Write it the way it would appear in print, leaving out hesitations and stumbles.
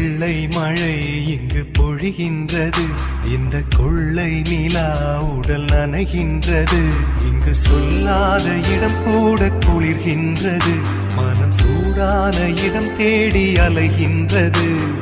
வெள்ளை மழை இங்கு பொழிகின்றது, இந்த கொள்ளை நிலா உடல் நனைகின்றது. இங்கு சொல்லாத இடம் கூட குளிர்கின்றது, மனம் சூடான இடம் தேடி அலைகின்றது.